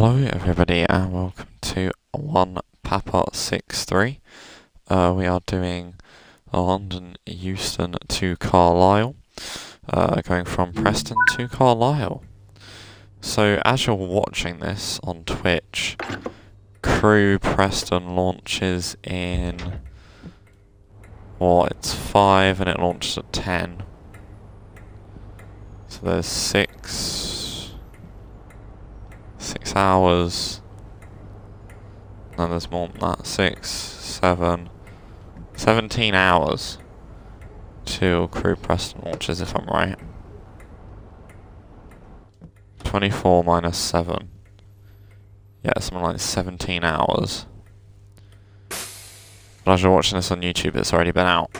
Hello everybody and welcome to 1 Papa 63. We are doing London Euston to Carlisle, going from Preston to Carlisle. So as you're watching this on Twitch, Crew Preston launches in, it's 5 and it launches at 10. So there's 6 hours, no there's more than that, 17 hours till Crew Preston launches if I'm right. 24 minus 7, yeah, something like 17 hours. But as you're watching this on YouTube, it's already been out.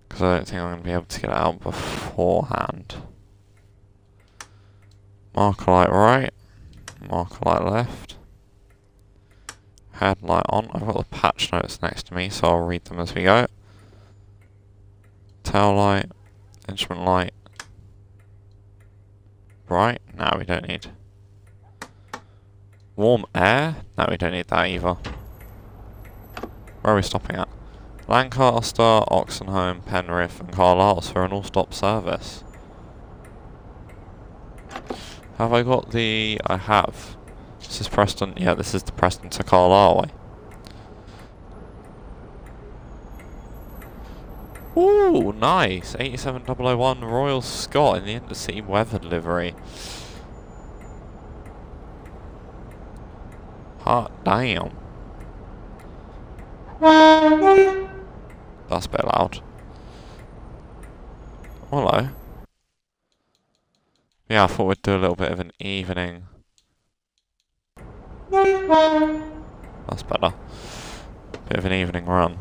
Because I don't think I'm going to be able to get it out beforehand. Marker light right, marker light left, headlight on. I've got the patch notes next to me, so I'll read them as we go. Tail light, instrument light, bright, no we don't need. Warm air, no we don't need that either. Where are we stopping at? Lancaster, Oxenholme, Penrith and Carlisle for an all-stop service. Have I got the... I have. This is Preston. Yeah, this is the Preston to Carlisle way. Ooh, nice. 87001 Royal Scot in the Intercity weather livery. Hot damn. That's a bit loud. Hello. Yeah, I thought we'd do a little bit of an evening. That's better. Bit of an evening run.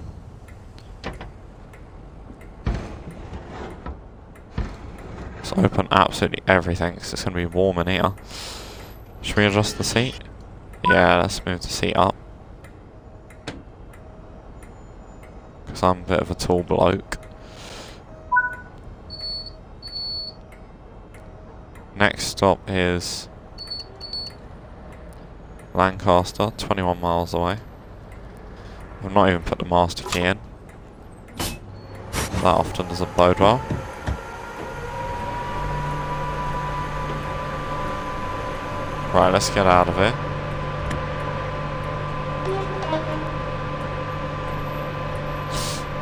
Let's open absolutely everything because it's going to be warm in here. Should we adjust the seat? Yeah, let's move the seat up. Because I'm a bit of a tall bloke. Next stop is Lancaster, 21 miles away. I've not even put the master key in. That often doesn't bode well. Right, let's get out of here.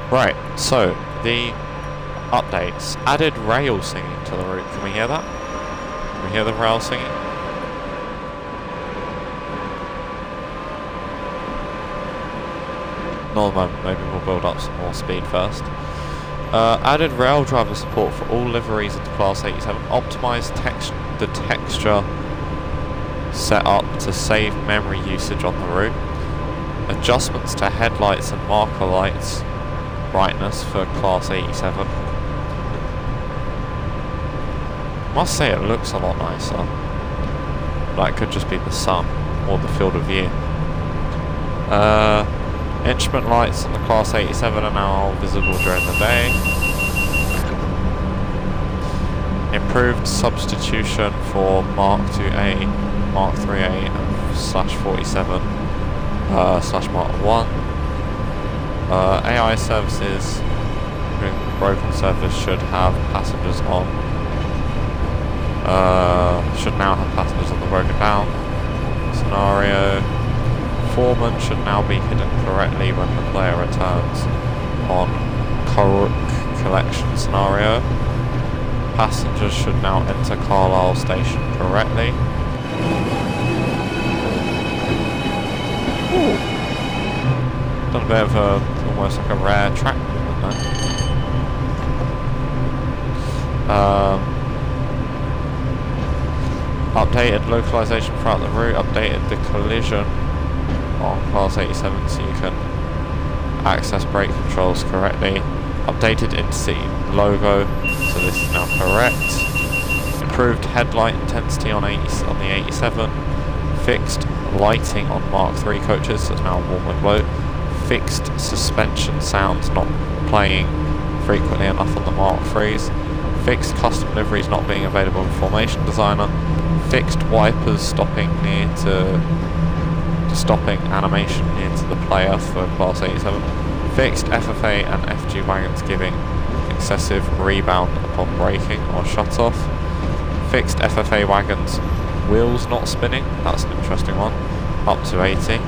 Right, so the updates. Added rail singing to the route. Can we hear that? Can we hear the rail singing? Not at the moment, maybe we'll build up some more speed first. Added rail driver support for all liveries of the Class 87. Optimised the texture set up to save memory usage on the route. Adjustments to headlights and marker lights brightness for Class 87. Must say it looks a lot nicer. That could just be the sun or the field of view. Instrument lights on the Class 87 are now visible during the day. Improved substitution for Mark 2A, Mark 3A and /47 /Mark 1. AI services during broken service should have passengers on. Should now have passengers on the broken down scenario. Foreman should now be hidden correctly when the player returns on Cork collection scenario. Passengers should now enter Carlisle station correctly. Ooh. Done a bit of almost like a rare track movement there. Updated localization throughout the route, updated the collision on Class 87 so you can access brake controls correctly. Updated Intercity logo, so this is now correct. Improved headlight intensity on the 87. Fixed lighting on Mark 3 coaches, so it's now warm and glow. Fixed suspension sounds not playing frequently enough on the Mark 3s. Fixed custom liveries not being available in Formation Designer. Fixed wipers stopping near to stopping animation near to the player for Class 87. Fixed FFA and FG wagons giving excessive rebound upon braking or shut off. Fixed FFA wagons wheels not spinning, that's an interesting one, up to 80.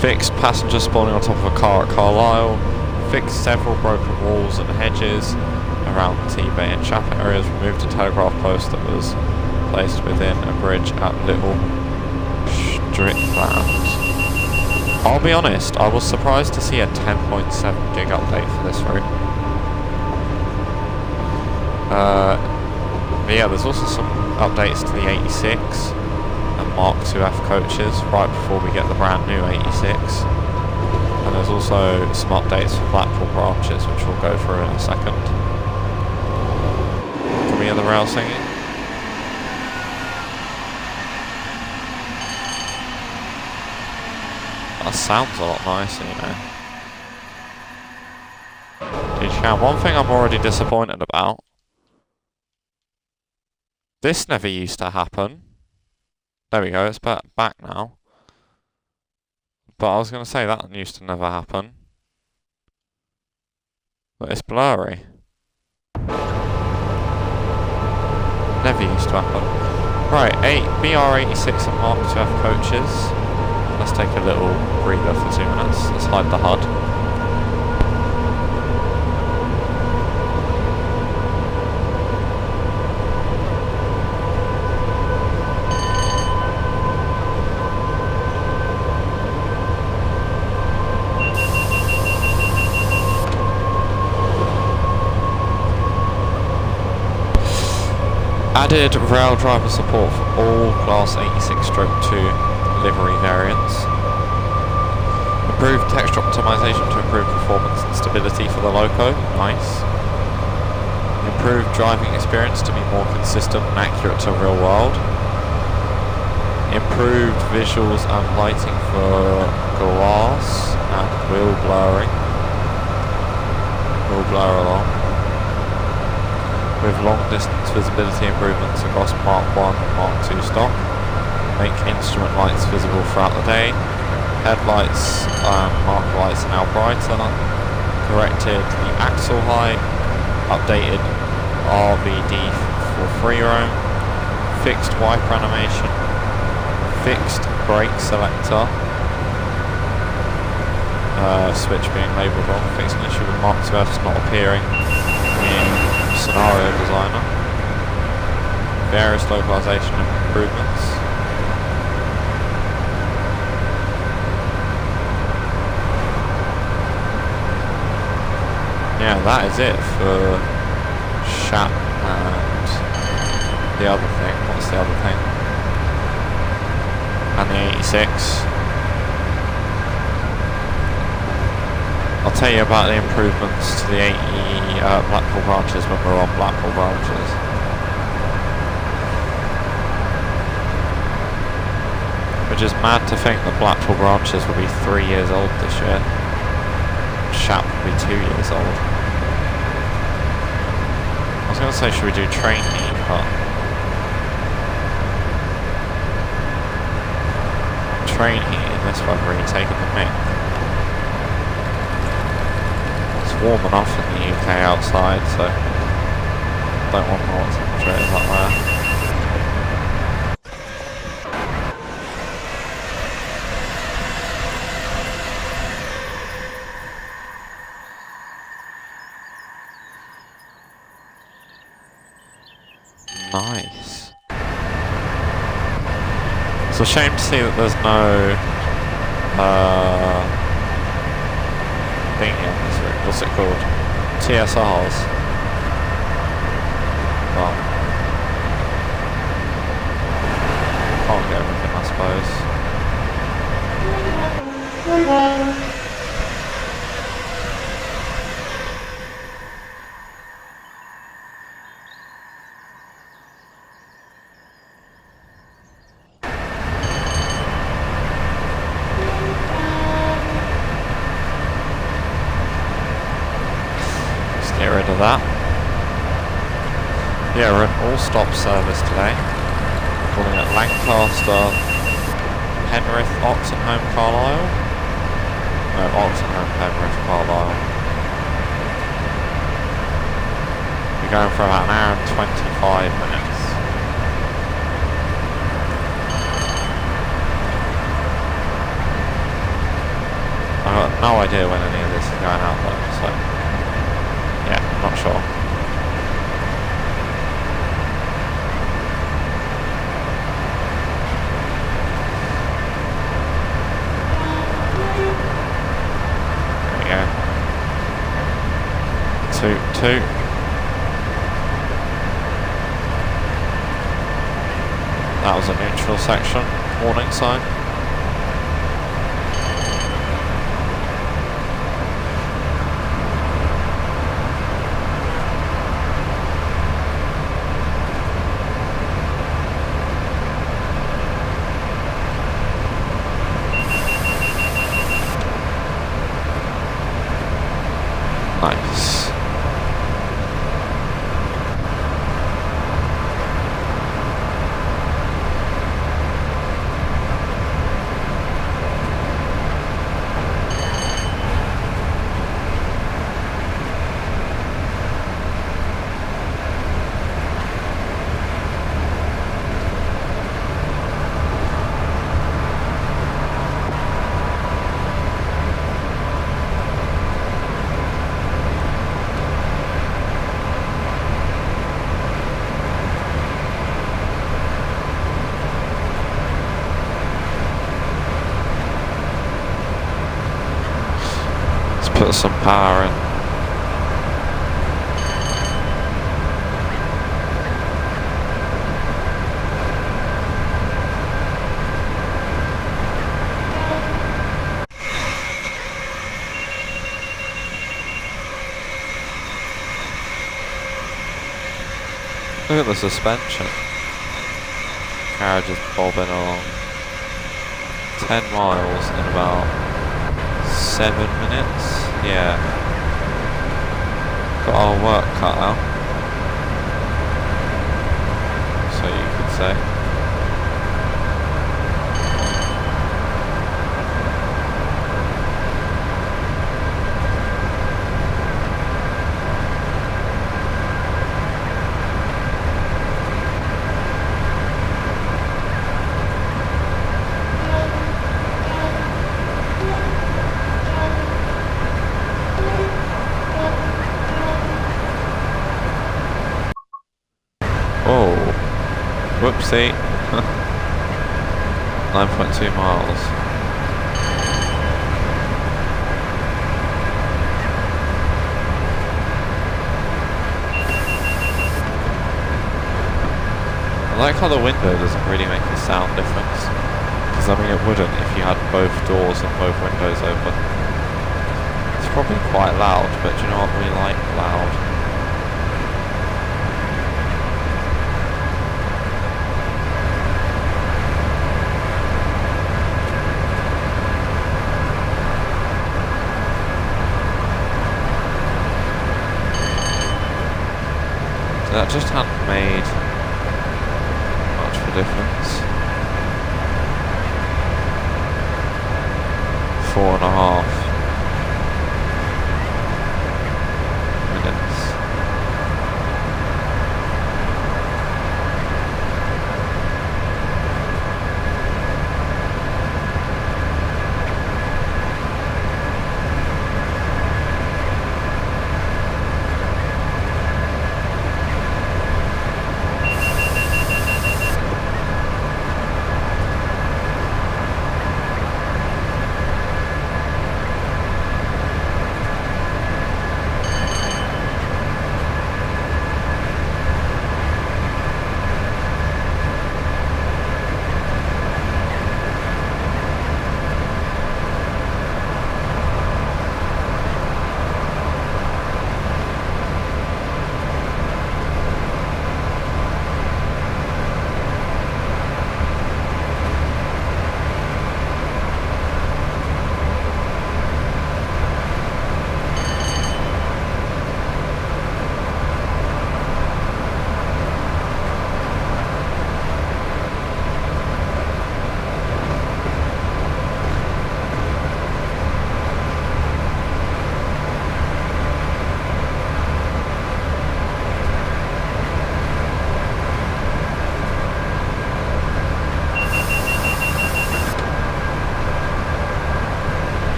Fixed passenger spawning on top of a car at Carlisle. Fixed several broken walls and hedges around T-Bay and Shap areas. Removed a telegraph post that was placed within a bridge at Little Strickland. I'll be honest, I was surprised to see a 10.7 gig update for this route. But yeah, there's also some updates to the 86 and Mark IIF coaches right before we get the brand new 86. And there's also some updates for Blackpool branches, which we'll go through in a second. Can we hear the rail singing? That sounds a lot nicer, you know. Did you count? One thing I'm already disappointed about. This never used to happen. There we go, it's back now. But I was going to say that used to never happen. But it's blurry. Never used to happen. Right, BR86 and Mark IIF coaches. Let's take a little breather for 2 minutes. Let's hide the HUD. Added rail driver support for all Class 86/2 livery variants. Improved texture optimization to improve performance and stability for the loco. Nice. Improved driving experience to be more consistent and accurate to real world. Improved visuals and lighting for glass and wheel blurring. Wheel blur along. With long distance visibility improvements across Mark 1 and Mark 2 stock. Make instrument lights visible throughout the day. Headlights and marker lights are now brighter. Corrected the axle height. Updated RVD for free roam. Fixed wiper animation. Fixed brake selector. Switch being labelled wrong. Fixed an issue with Mark II's not appearing in Scenario Designer. Various localization improvements. Yeah, that is it for Shap and the other thing. What's the other thing? And the 86. I'll tell you about the improvements to the 80 Blackpool branches when we're on Blackpool branches. Which is mad to think that Blackpool branches will be 3 years old this year. Shap will be 2 years old. I was going to say, should we do train heat, but train heat in this weather really taking the mick. Warm enough in the UK outside, so don't want more temperature it is up there. Nice. It's a shame to see that there's no thingy on this route. What's it called? TSRs. Well, can't get everything, I suppose. for that. Yeah, we're in all-stop service today. Calling at Lancaster, Penrith, Oxenholme, Carlisle. No, Oxenholme, Penrith, Carlisle. We're going for about an hour and 25 minutes. I've got no idea when any of this is going out though, so yeah, I'm not sure. There we go. Toot. That was a neutral section, warning sign. Nice. Put some power in. Look at the suspension. Carriage is bobbing along. 10 miles in about 7 minutes. Yeah. Got our work cut out. So you could say. Oh, whoopsie. 9.2 miles. I like how the window doesn't really make a sound difference. Because I mean it wouldn't if you had both doors and both windows open. It's probably quite loud, but do you know what, we like loud. That just hadn't made much of a difference. 4.5 minutes.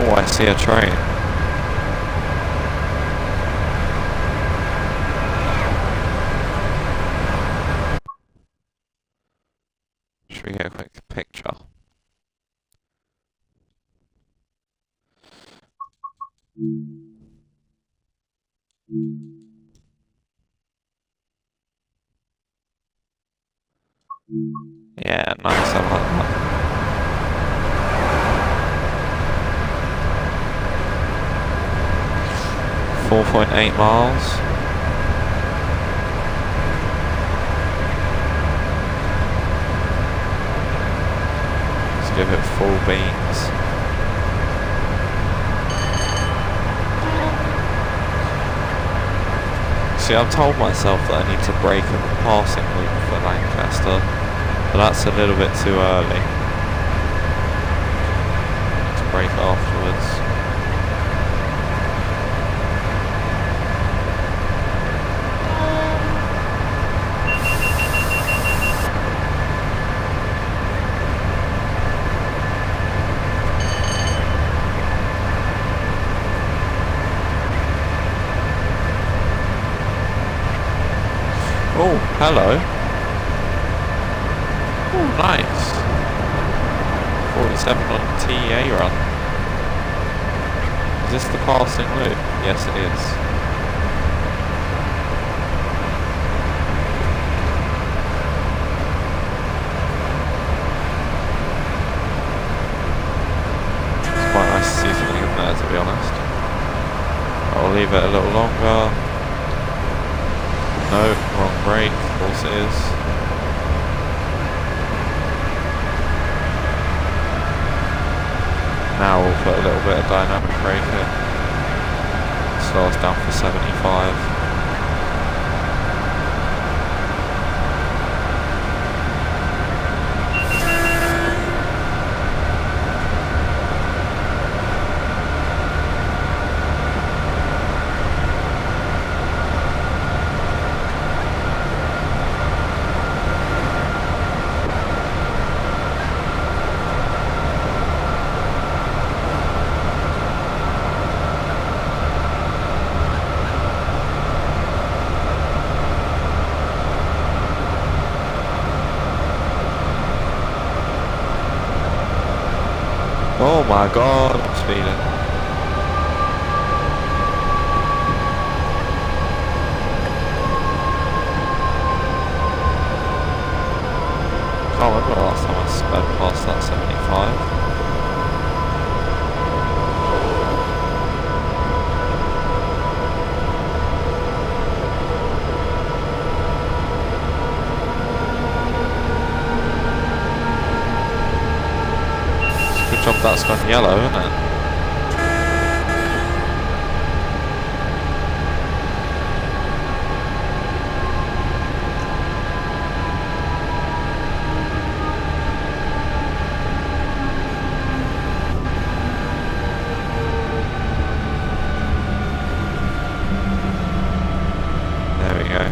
Oh, I see a train. Should we get a quick picture? Yeah, nice, I like that. 4.8 miles. Let's give it full beans. See, I've told myself that I need to brake in the passing loop for Lancaster, but that's a little bit too early. Need to brake afterwards. Oh, hello. Oh, nice. 47 on TA run. Is this the passing loop? Yes, it is. It's quite nice to see something in there, to be honest. I'll leave it a little longer. No, wrong brake, of course it is. Now we'll put a little bit of dynamic braking. Slow us down for 75. Oh my god, I'm speeding. Can't remember the last time I sped past that 75. Good job that's gone yellow, isn't it? There we go.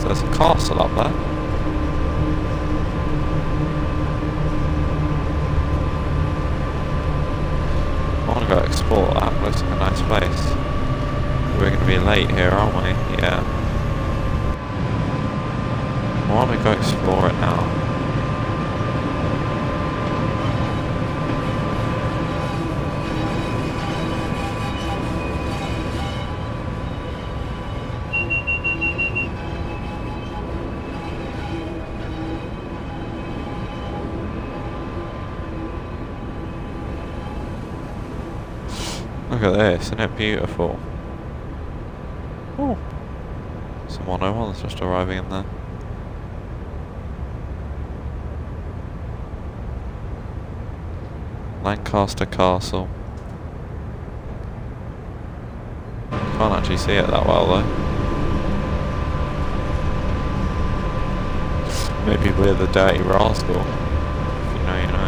There's a castle up there. I want to go explore that. Looks like a nice place. We're going to be late here, aren't we? Yeah. I want to go explore it now. Look at this, isn't it beautiful? Oh, some 101's just arriving in there. Lancaster Castle. Can't actually see it that well though. Maybe we're the dirty rascal. If you know, you know.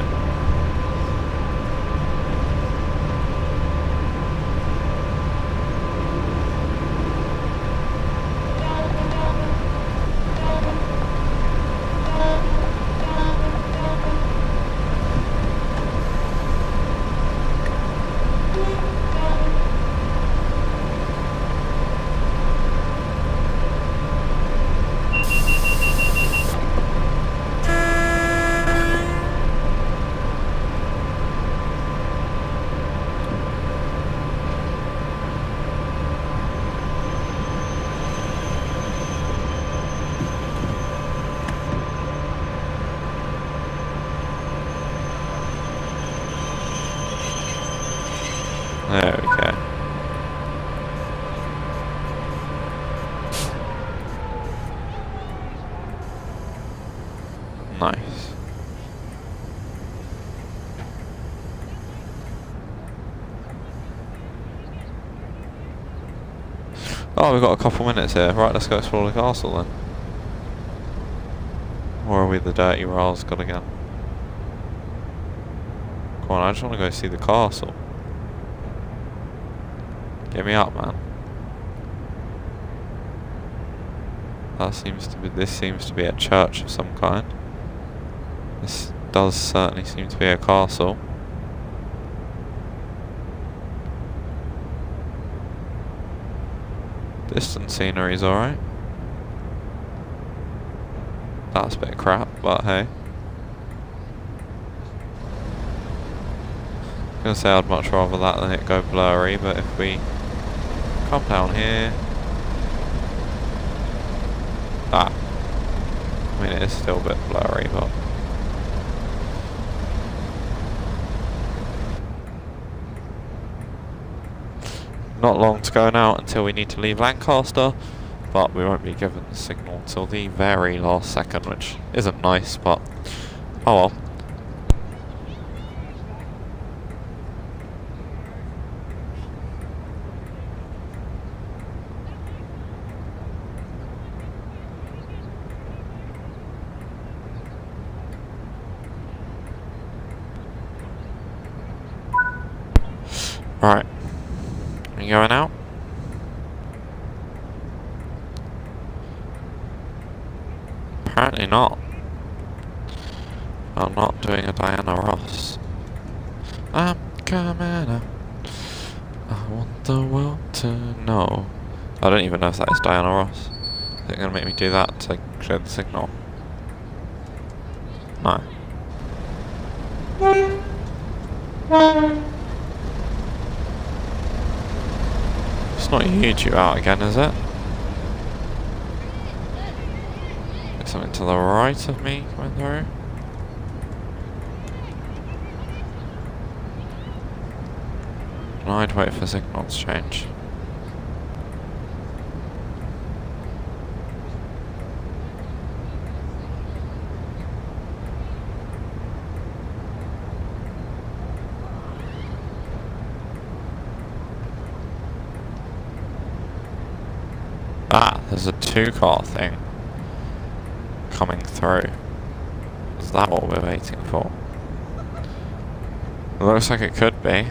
Nice. Oh, we've got a couple minutes here. Right, let's go explore the castle then. Or are we the dirty R's got again? Come on, I just want to go see the castle. Get me up, man. This seems to be a church of some kind. This does certainly seem to be a castle. Distant scenery is alright. That's a bit crap, but hey. I'm gonna say I'd much rather that than it go blurry, but if we come down here. I mean, it is still a bit blurry, but. Not long to go now until we need to leave Lancaster, but we won't be given the signal till the very last second, which isn't nice, but oh well. Right. Are you going out? Apparently not. I'm not doing a Diana Ross. I'm coming out. I want the world to know. I don't even know if that is Diana Ross. Is it going to make me do that to show the signal? No. It's not YouTube out again, is it? There's something to the right of me coming through. And I'd wait for signals to change. Ah, there's a 2-car thing coming through. Is that what we're waiting for? It looks like it could be.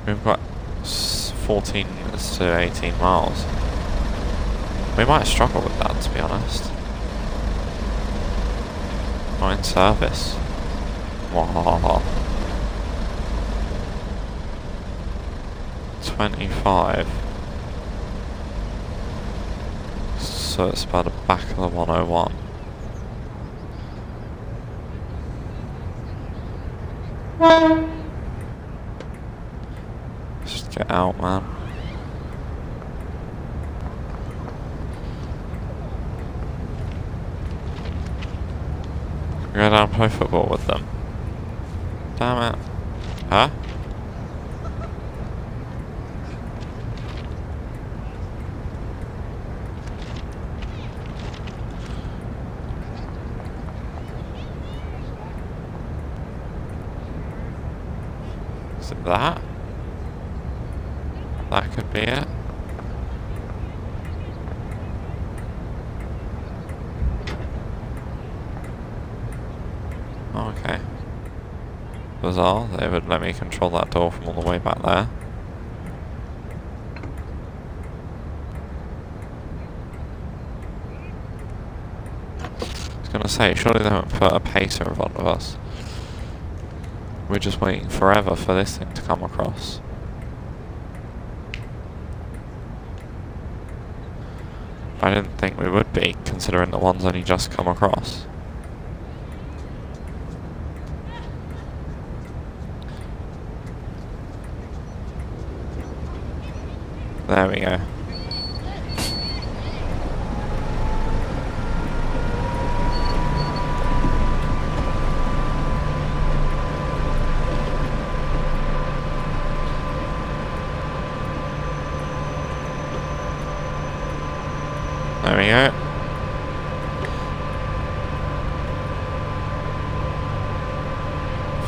We've got 14 minutes to 18 miles. We might struggle with that, to be honest. Not in service. Wow. 25. So it's about the back of the 101. Just get out, man. Go down and play football with them. Damn it. Huh? Is it that? That could be it. Oh, okay. Bizarre, they would let me control that door from all the way back there. I was gonna say, surely they haven't put a pacer in front of us. We're just waiting forever for this thing to come across. I didn't think we would be, considering the one's only just come across. There we go. There we go.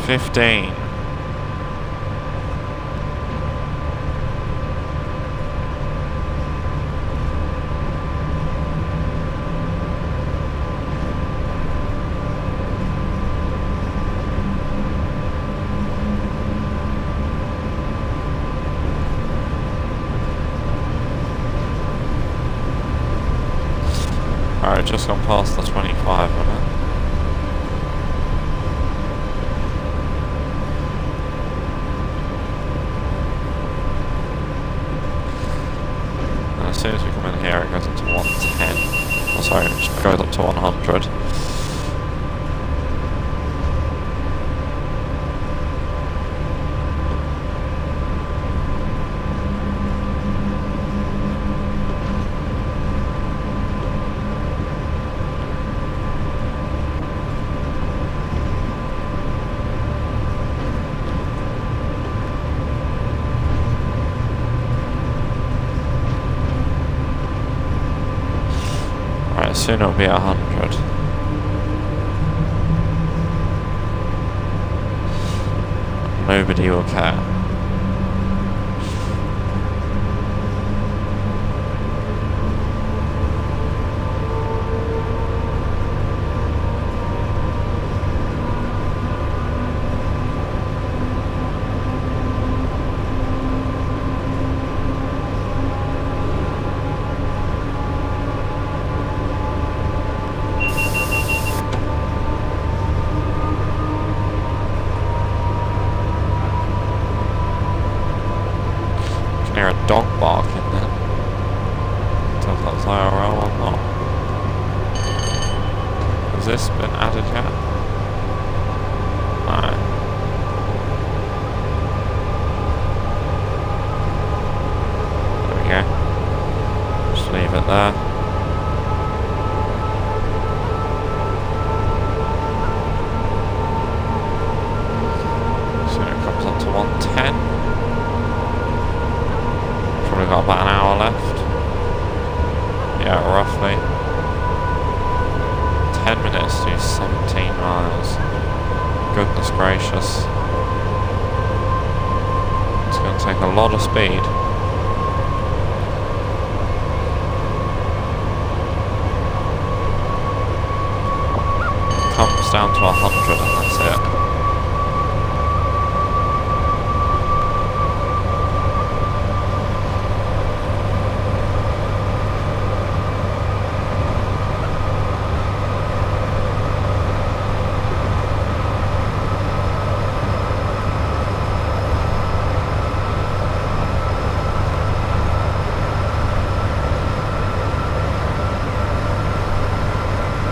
$15. Alright, just gone past the 25 minute. And as soon as we come in here, it goes up to 110. Oh, sorry, it goes up to 100. Soon it'll be 100. Nobody will care. Hear a dog barking then. Tell if that's IRL or not. Has this been added yet? No. There we go. Just leave it there. Soon it comes up to 110. Probably got about an hour left. Yeah, roughly. 10 minutes to do 17 miles. Goodness gracious. It's going to take a lot of speed. Comes down to 100 and that's it.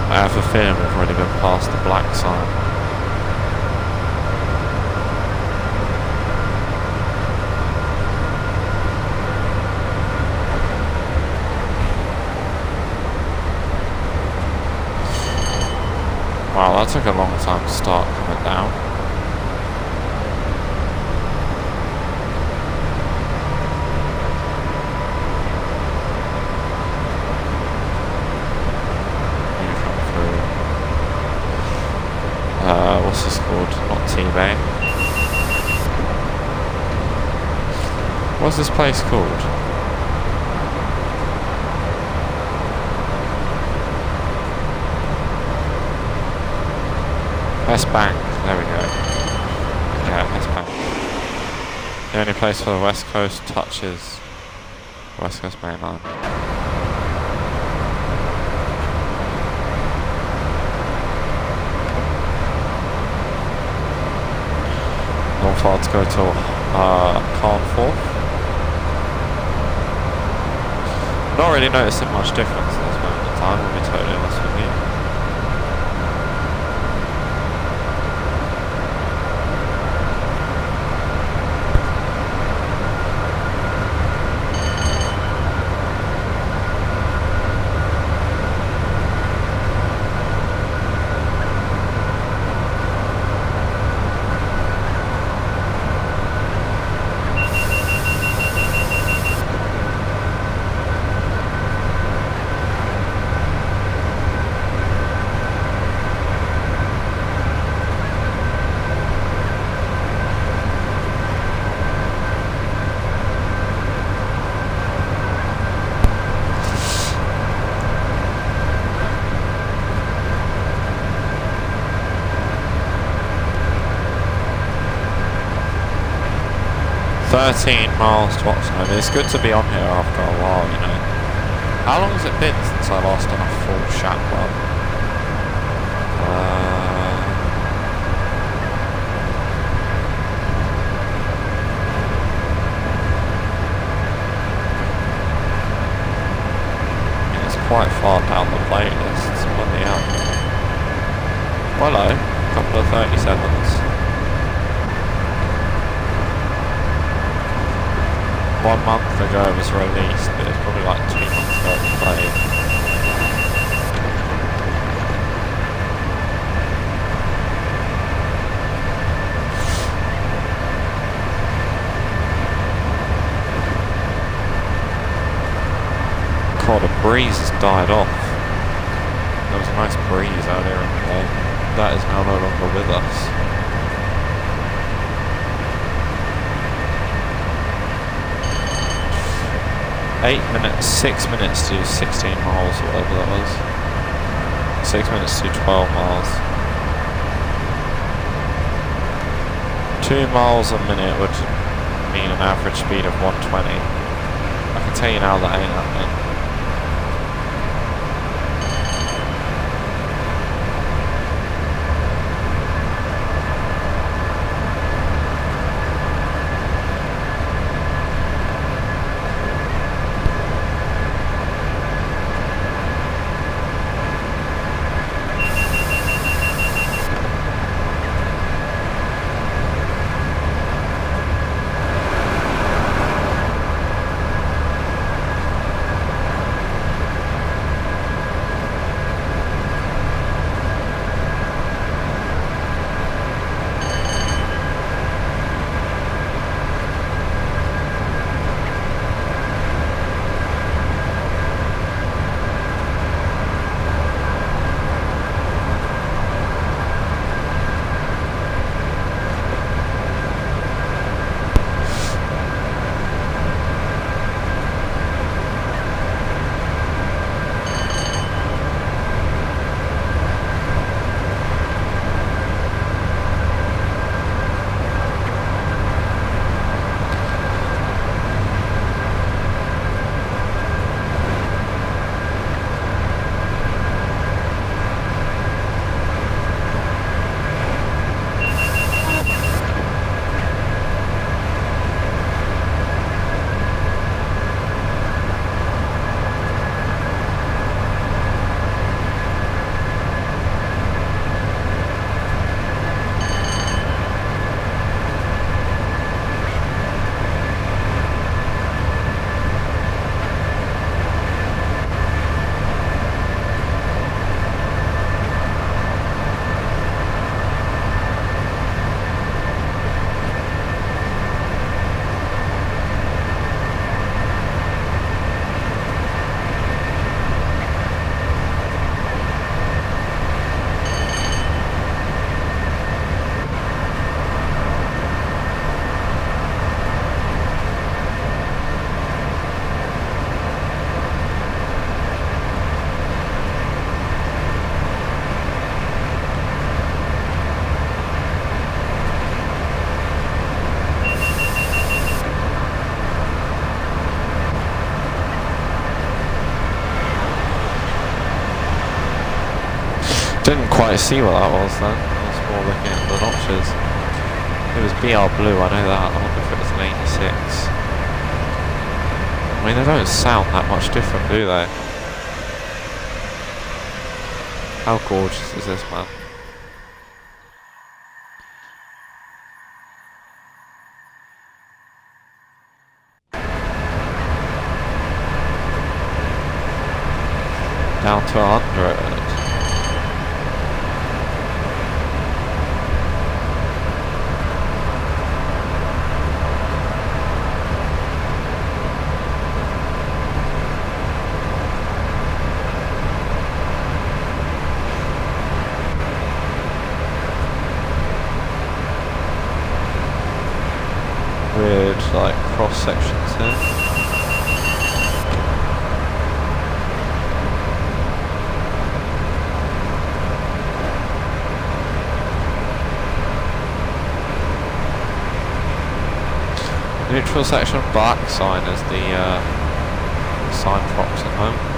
I have a feeling we've already been past the black sign. Wow, that took a long time to start coming down. What's this called? Not T-Bay. What's this place called? West Bank. There we go. Yeah, West Bank. The only place where the West Coast touches West Coast Main Line. Not far to go till Carlforth. Not really noticing much difference at this moment in time, I'll be totally honest with you. 13 miles to Oxford. It's good to be on here after a while, you know. How long has it been since I last done a full Shap run? It's quite far down the playlist. It's bloody hell. Hello, a couple of 37s. 1 month ago it was released, but it's probably like 2 months ago it played. God, the breeze has died off. There was a nice breeze earlier in the day. That is now no longer with us. 8 minutes, 6 minutes to 16 miles, or whatever that was. 6 minutes to 12 miles. 2 miles a minute would mean an average speed of 120. I can tell you now that ain't happening. Didn't quite see what that was then. I was more looking at the notches. It was BR Blue, I know that. I wonder if it was an 86. I mean, they don't sound that much different, do they? How gorgeous is this, man? Down to 100. Weird, like, cross sections here. neutral section, black sign is the sign for Oxon home.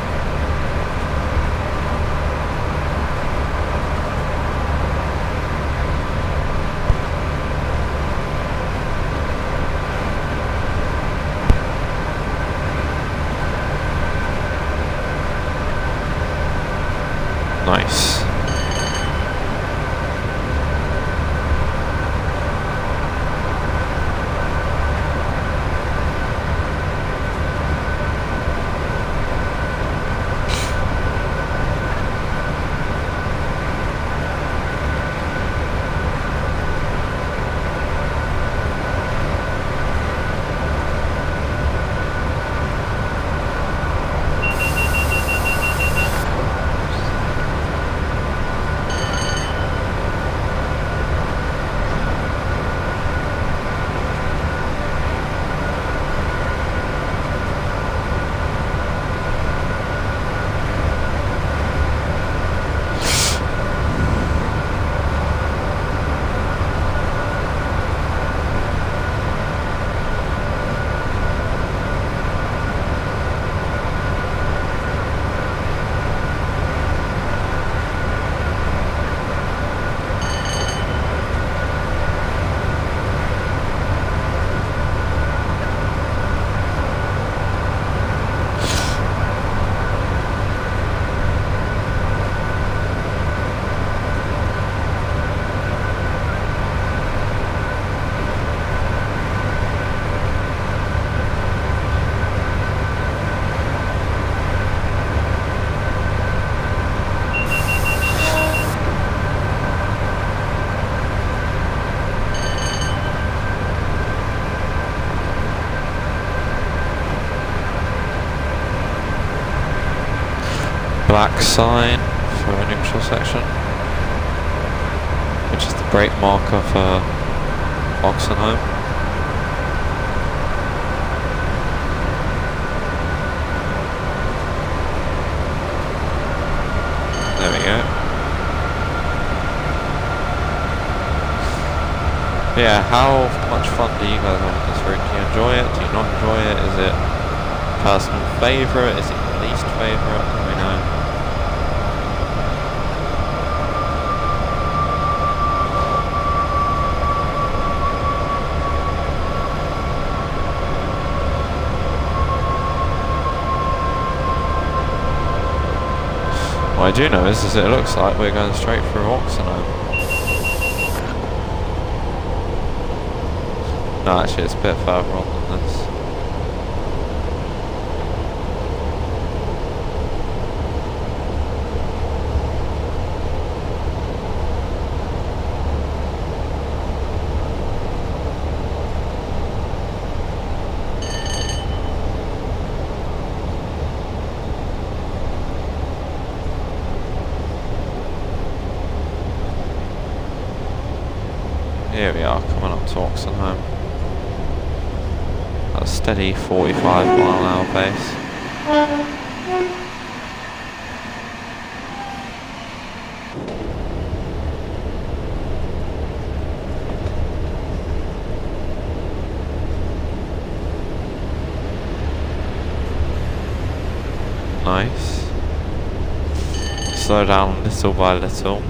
Nice. Black sign for a neutral section, which is the brake marker for Oxenholme. There we go. Yeah, how much fun do you guys have on this route? Do you enjoy it? Do you not enjoy it? Is it personal favourite? Is it your least favourite? Let me know. What I do know is it looks like we're going straight through Oxenholme. No, actually it's a bit further on than this. Here we are, coming up to Oxenholme. At a steady 45 mph pace. Nice. Slow down little by little.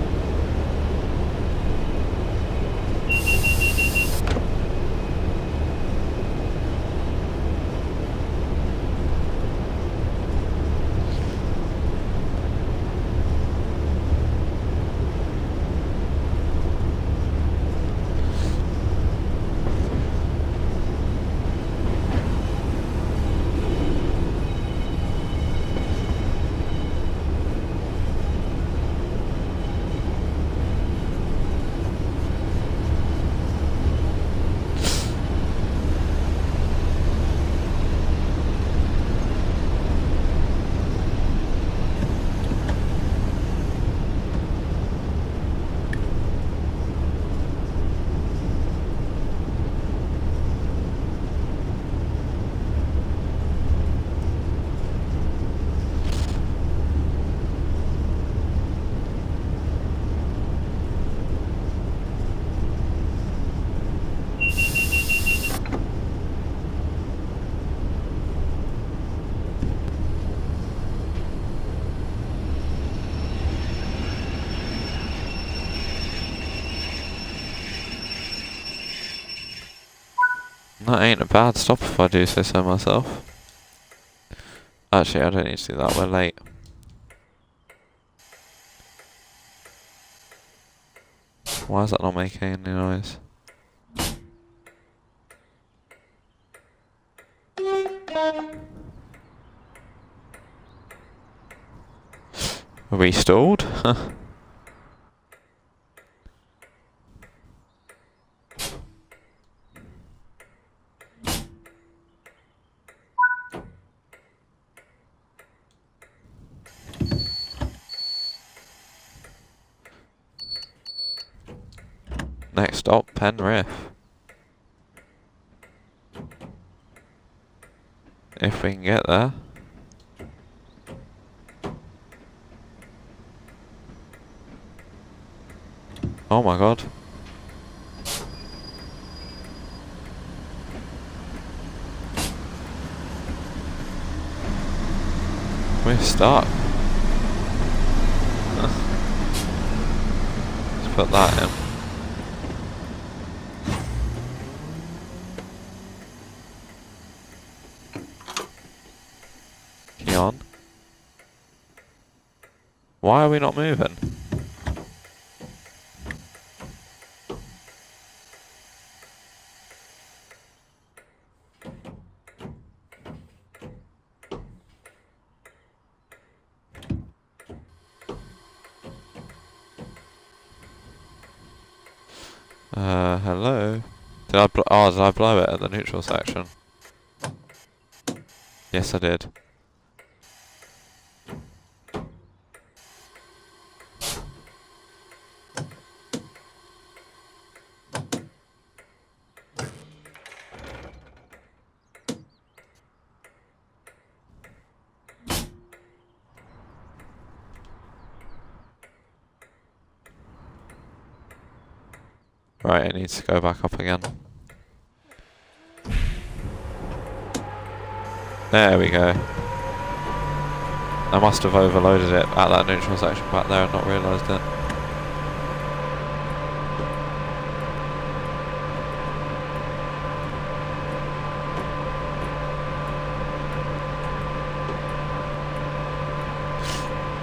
That ain't a bad stop if I do say so myself. Actually, I don't need to do that, we're late. Why is that not making any noise? Are we stalled? Next stop, Penrith. If we can get there. Oh my god. We're stuck. Let's put that in. On. Why are we not moving? Hello? Did I did I blow it at the neutral section? Yes, I did. Right, it needs to go back up again. There we go. I must have overloaded it at that neutral section back there and not realised it.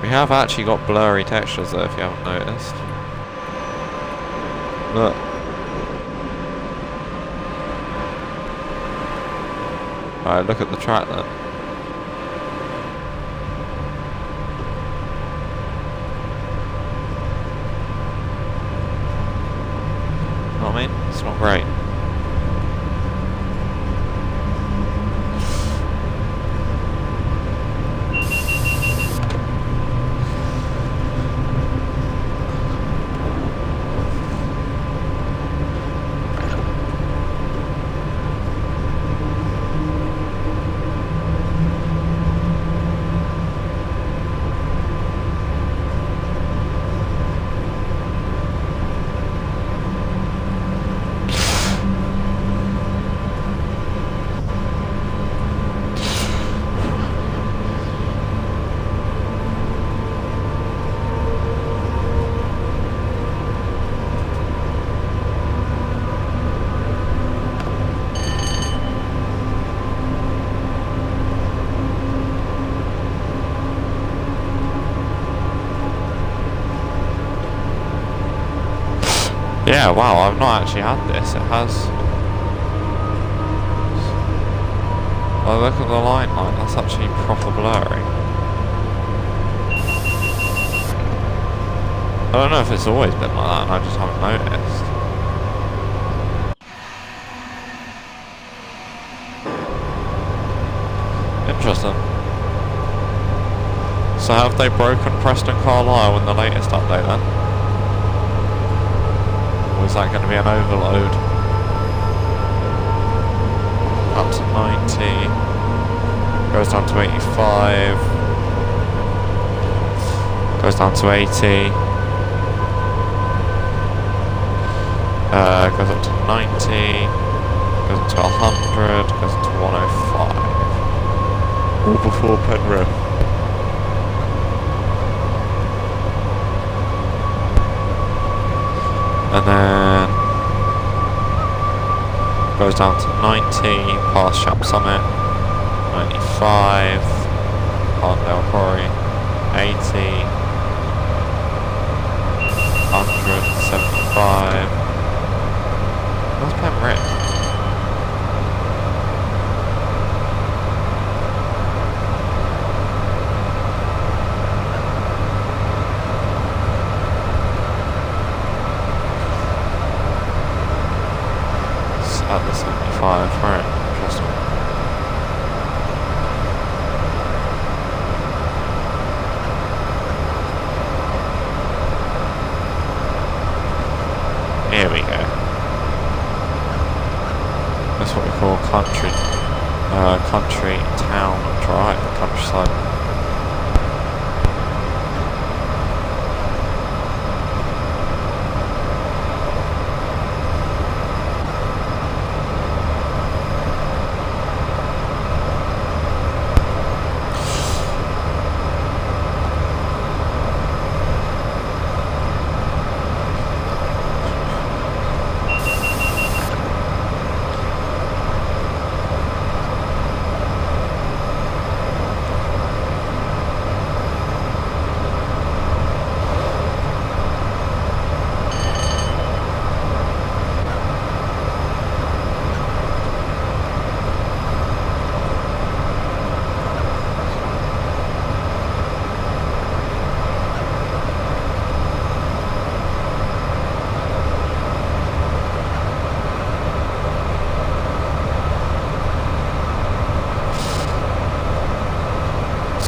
We have actually got blurry textures though, if you haven't noticed. Look. Right, look at the track then. You know what I mean? It's not great. Yeah, wow, I've not actually had this. It has. Oh, look at the line, that's actually proper blurry. I don't know if it's always been like that and I just haven't noticed. Interesting. So have they broken Preston Carlisle in the latest update then? Or is that going to be an overload? Up to 90. Goes down to 85. Goes down to 80. Goes up to 90. Goes up to 100. Goes up to 105. All before Penrith. And then goes down to 90, past Shap Summit, 95, Harndale Quarry, 80, 100, 75. Where's Penrith? At the 75, right, interesting. Here we go. That's what we call country town drive, countryside.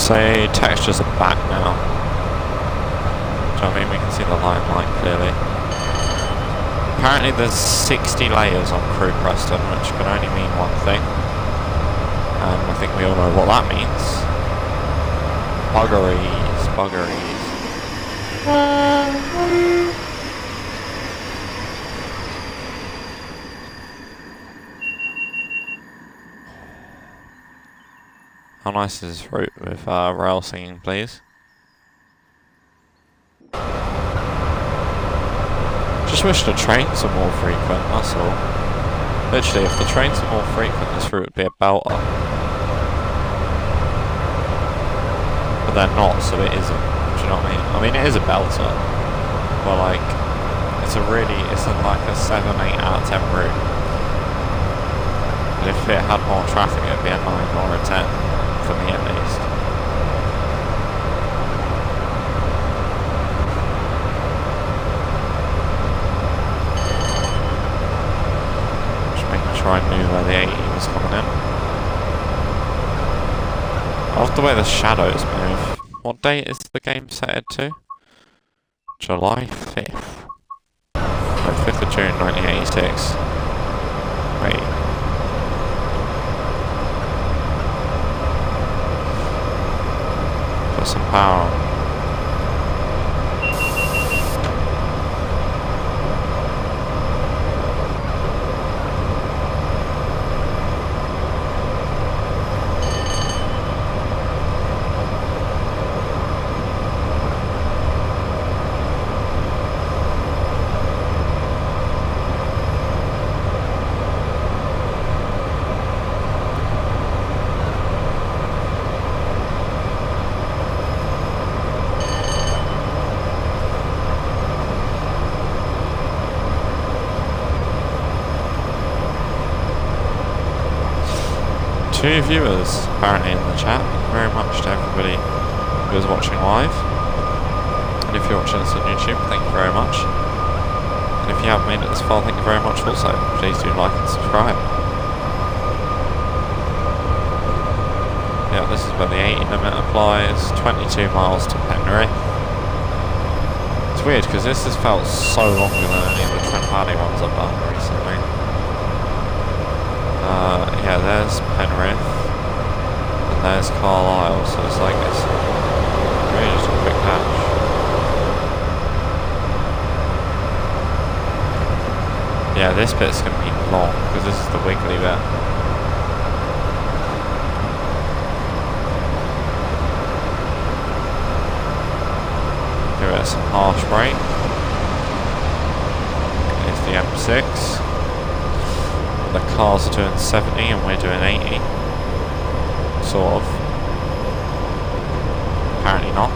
So textures are back now. Do you know what I mean? We can see the limelight clearly. Apparently there's 60 layers on Crew Preston, which can only mean one thing. And I think we all know what that means. Buggeries, buggeries. How nice is this route with rail singing, please? Just wish the trains were more frequent, that's all. Literally, if the trains were more frequent, this route would be a belter. But they're not, so it isn't. Do you know what I mean? I mean, it is a belter. But like, it's like a 7, 8 out of 10 route. But if it had more traffic, it would be a 9 or a 10. For me at least. Just making sure I knew where the 80 was coming in. I love the way the shadows move. What date is the game set to? July 5th. So 5th of June 1986. Wait. Some power. Two viewers apparently in the chat. Thank you very much to everybody who is watching live. And if you're watching this on YouTube, thank you very much. And if you haven't made it this far, thank you very much also. Please do like and subscribe. Yeah, this is where the 80 limit applies. 22 miles to Penrith. It's weird because this has felt so longer than any of the Trent Valley ones I've done recently. Yeah, there's Penrith, and there's Carlise, so it's like it's really just a quick patch. Yeah, this bit's going to be long, because this is the wiggly bit. Give it some harsh brake. Here's the M6. The cars are doing 70 and we're doing 80. Sort of. Apparently not.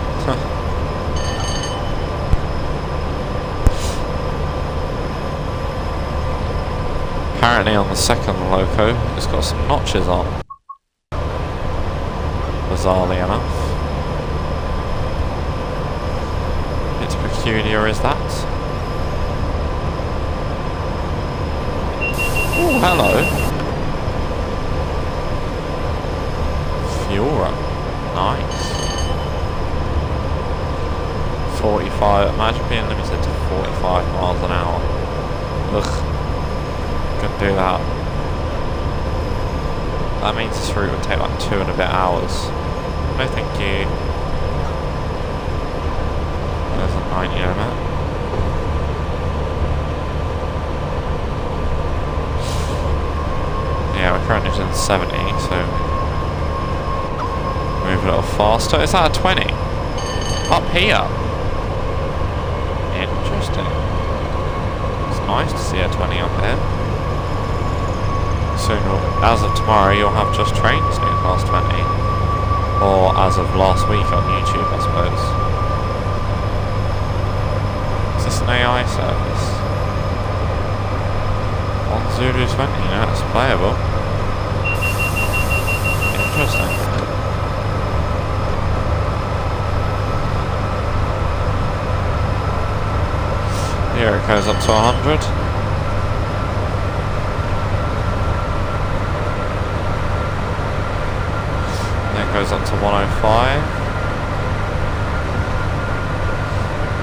Apparently on the second loco, it's got some notches on. Bizarrely enough. It's peculiar, is that? Oh, hello. Fuel run. Nice. 45. Imagine being limited to 45 miles an hour. Ugh. Couldn't do that. That means this route would take like 2 and a bit hours. No thank you. There's a 90 limit. Yeah, we're currently doing 70, so move a little faster. Is that a 20? Up here? Interesting. It's nice to see a 20 up here. Soon, as of tomorrow, you'll have just trains near class 20. Or as of last week on YouTube, I suppose. Is this an AI service? On Zulu 20, no, it's playable. Interesting. Here it goes up to 100. Goes up to 105.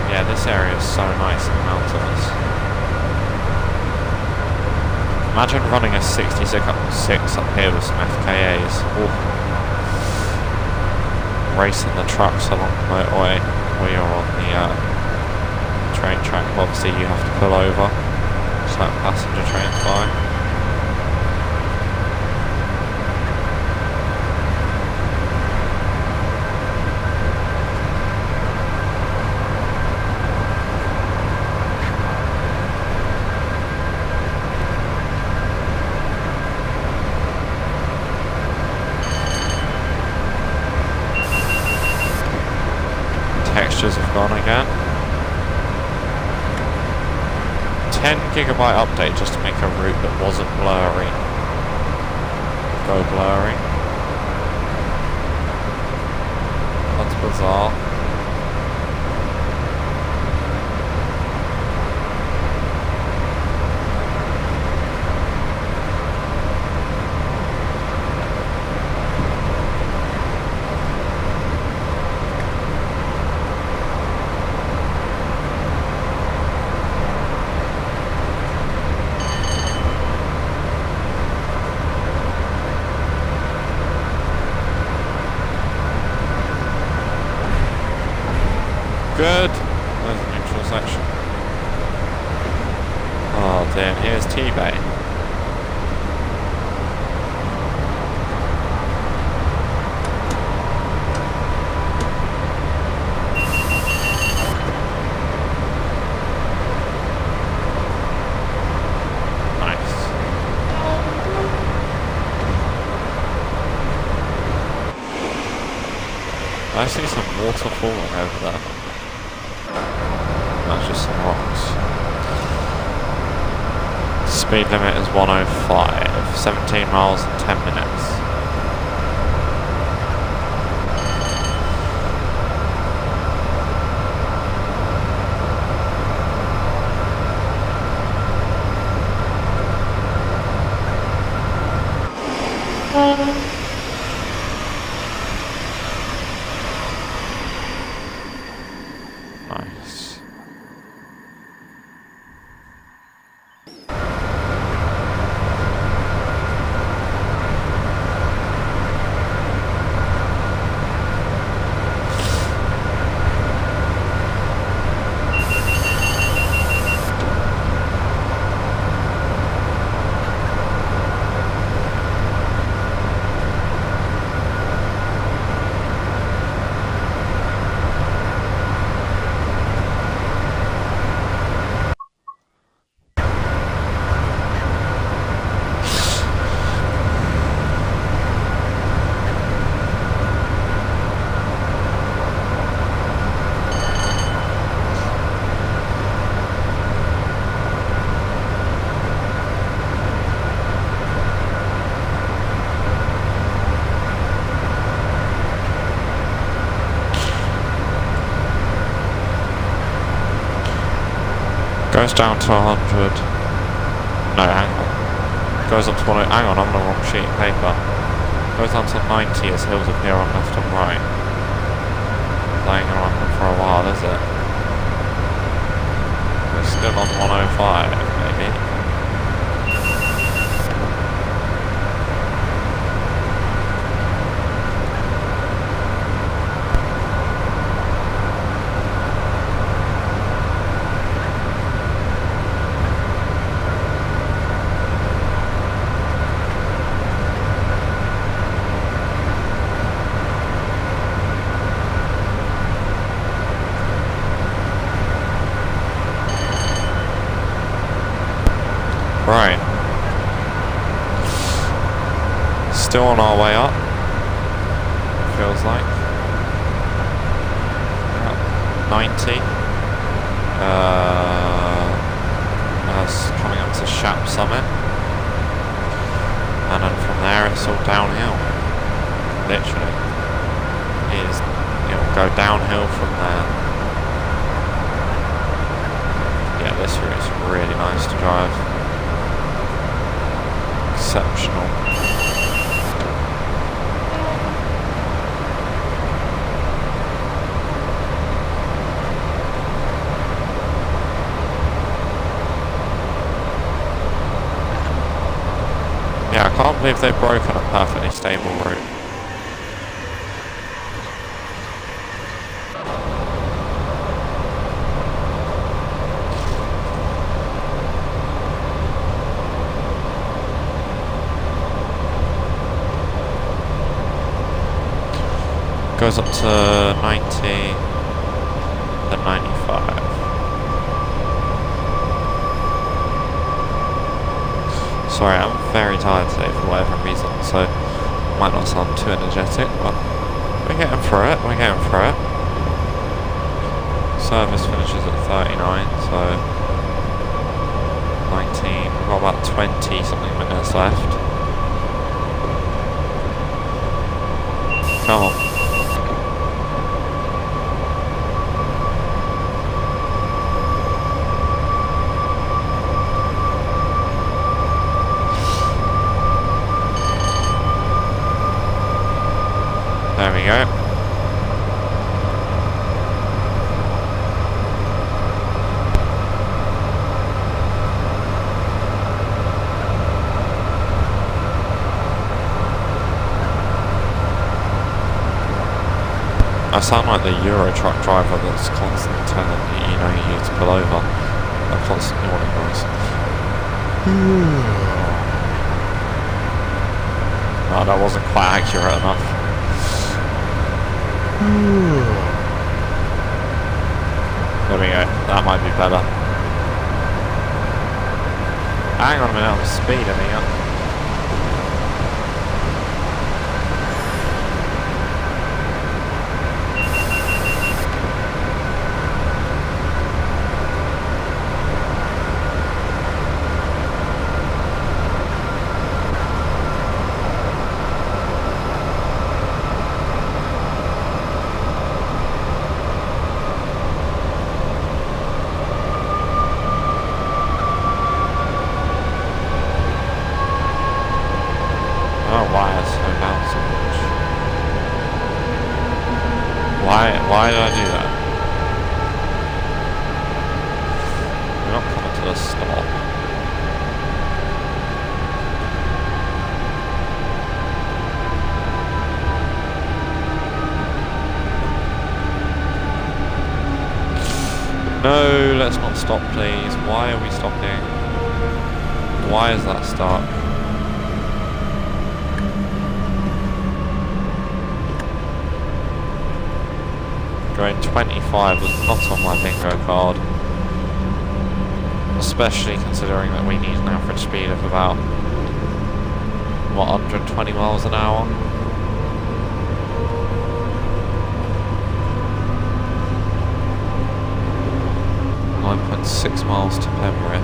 Yeah, this area is so nice and mountainous. Imagine running a 66 up here with some FKAs. Ooh. Racing the trucks along the motorway while you're on the train track. Obviously you have to pull over, just let passenger trains by. Textures have gone again. 10GB update just to make a route that wasn't blurry go blurry. That's bizarre. Good. There's a neutral section. Oh damn, here's T-Bay. Nice. I see some water falling over there. That's just some rocks. Speed limit is 105, 17 miles in 10 minutes. Nice. goes down to 100. No, hang on. Goes up to 100. Hang on, I'm on the wrong sheet of paper. Goes down to 90 as hills appear on left and right. Laying around for a while, is it? We're still on 105, maybe. Right. Still on our way up. Feels like. 90. That's coming up to Shap summit. And then from there it's all downhill. Literally. It'll go downhill from there. Yeah, this route is really nice to drive. Exceptional. Yeah, I can't believe they've broken a perfectly stable route. Goes up to 90, then 95. Sorry, I'm very tired today for whatever reason, so might not sound too energetic, but we're getting through it, Service finishes at 39, so 19, we've got about 20 something minutes left. Come on. There we go. I sound like the Euro truck driver that's constantly telling you you need to pull over. I'm constantly wanting noise. No, that wasn't quite accurate enough. There we go, that might be better. Hang on a minute, I'm speeding here. Why did I do that? We're not coming to a stop. No, let's not stop please. Why are we stopping? Why is that stop? Going 25 was not on my bingo card, especially considering that we need an average speed of about, what, 120 miles an hour? .6 miles to Penrith.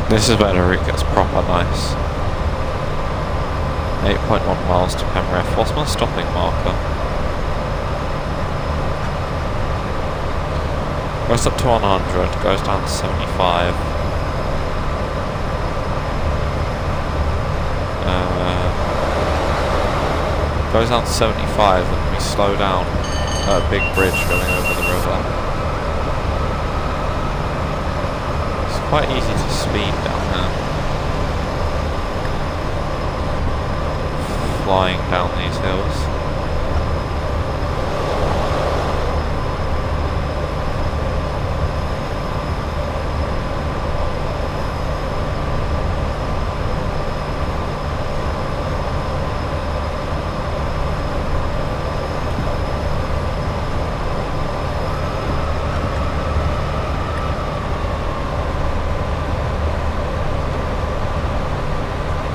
This is where the route gets proper nice. 8.1 miles to Penrith. What's my stopping marker? Goes up to 100, goes down to 75. Goes down to 75 and we slow down at a big bridge going over the river. It's quite easy to speed down here. Flying down these hills.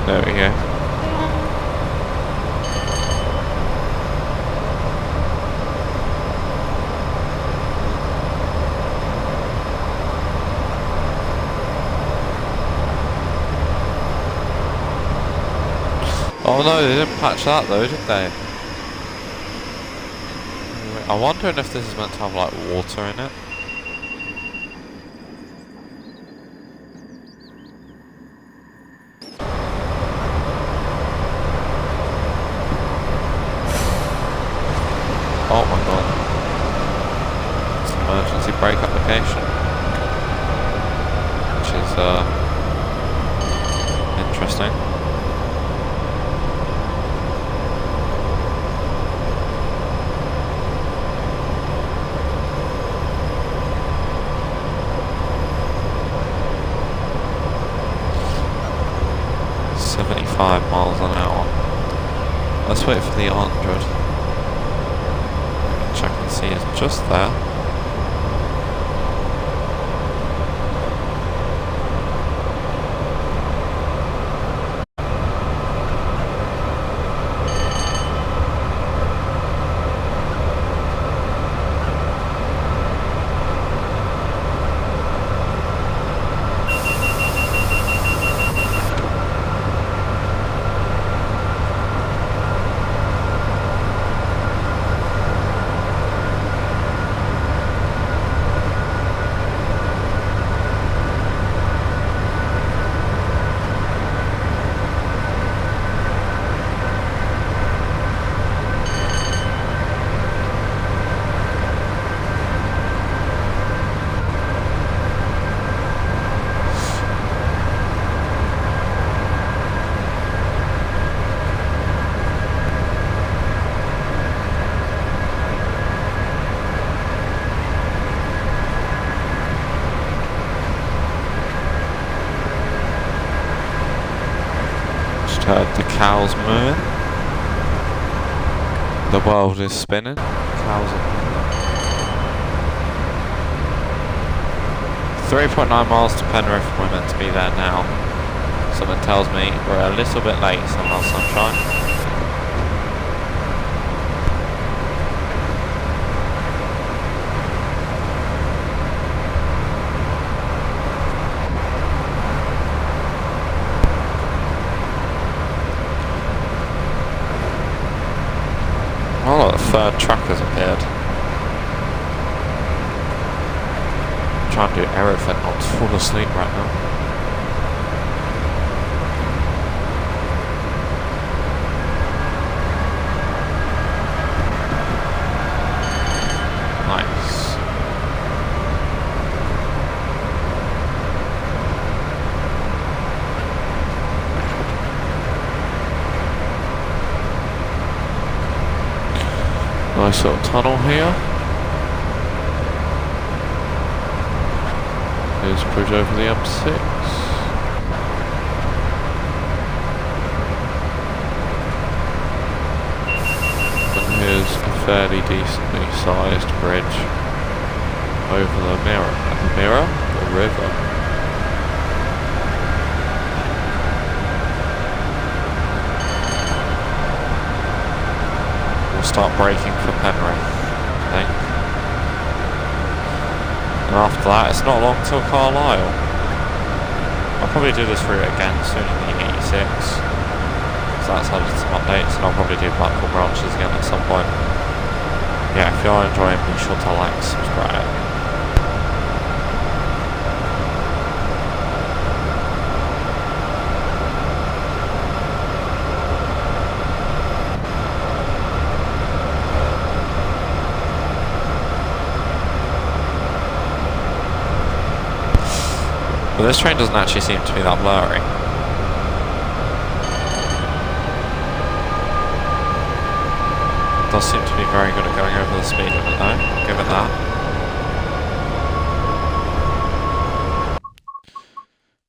There we go. Oh no, they didn't patch that though, did they? I'm wondering if this is meant to have like water in it. Oh my god. It's an emergency brake application. Which is interesting. Miles an hour. Let's wait for the 100. Check and see it's just there. Heard the cows mooing. The world is spinning. Cows are moving. 3.9 miles to Penrith. We're meant to be there now. Someone tells me we're a little bit late somehow, sunshine. Oh, the third truck has appeared. I'm trying to do everything not to fall asleep right now. Nice. Nice little tunnel here. Here's a bridge over the M6. And here's a fairly decently sized bridge over the mirror. The mirror? The river. Start braking for Penrith, I think. And after that, it's not long till Carlisle. I probably do this route again soon in the 86. So that's had some updates, and I'll probably do Blackwall branches again at some point. Yeah, if you're enjoying, be sure to like, subscribe. But this train doesn't actually seem to be that blurry. It does seem to be very good at going over the speed limit though, I'll give it that.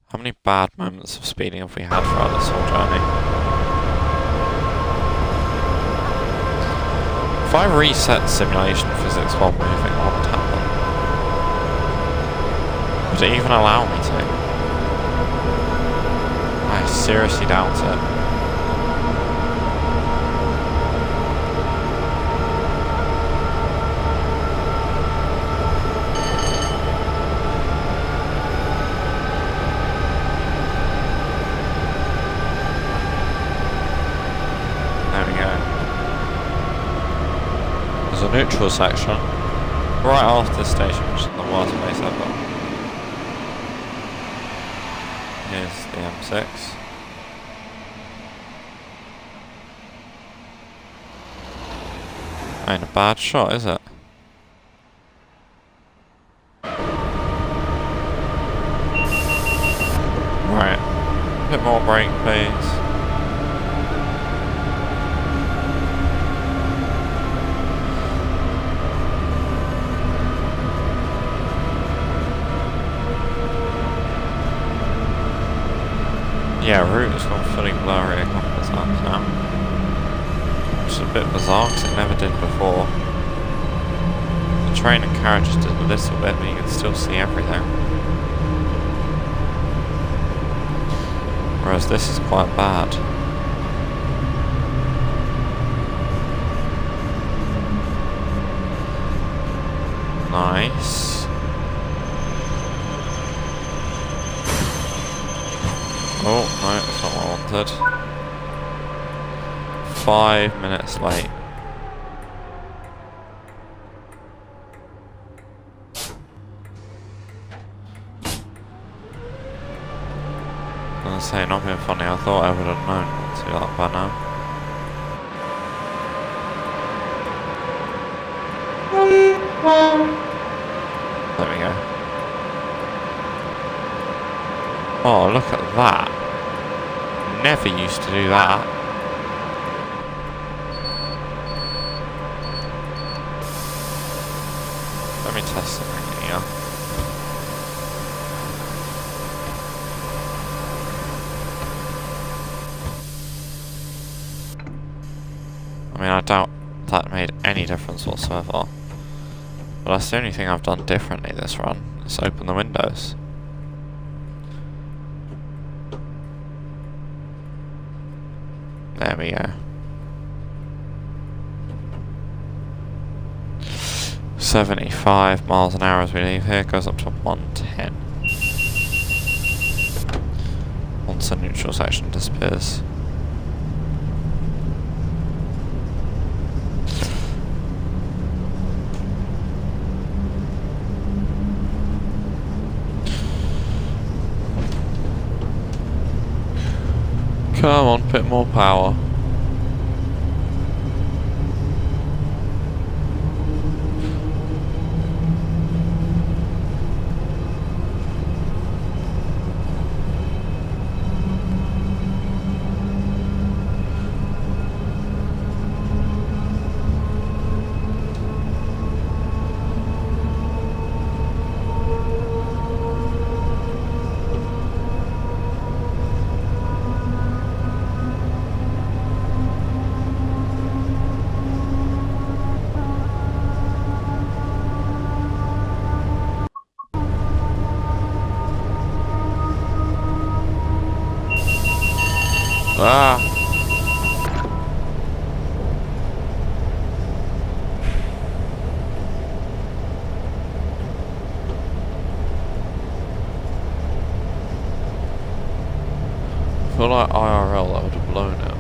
How many bad moments of speeding have we had throughout this whole journey? If I reset simulation physics while moving, what would happen? Would it even allow me to? I seriously doubt it. There we go. There's a neutral section right after this station, which is the worst place ever. Here's the M6. Ain't a bad shot, is it? Right. A bit more brake, please. Yeah, route has gone fully blurry a couple of times now. Which is a bit bizarre because it never did before. The train and carriages did a little bit, but you can still see everything. Whereas this is quite bad. Nice. Oh, no, that's not what I wanted. 5 minutes late. I was saying, not being funny, I thought I would have known what to do that by now. There we go. Oh, look at that. Never used to do that. Let me test something here. I mean, I doubt that made any difference whatsoever. But that's the only thing I've done differently this run. Is open the windows. There we go. 75 miles an hour as we leave here, goes up to 110. Once the neutral section disappears. Come on, bit more power. Ah. feel like IRL I would have blown it.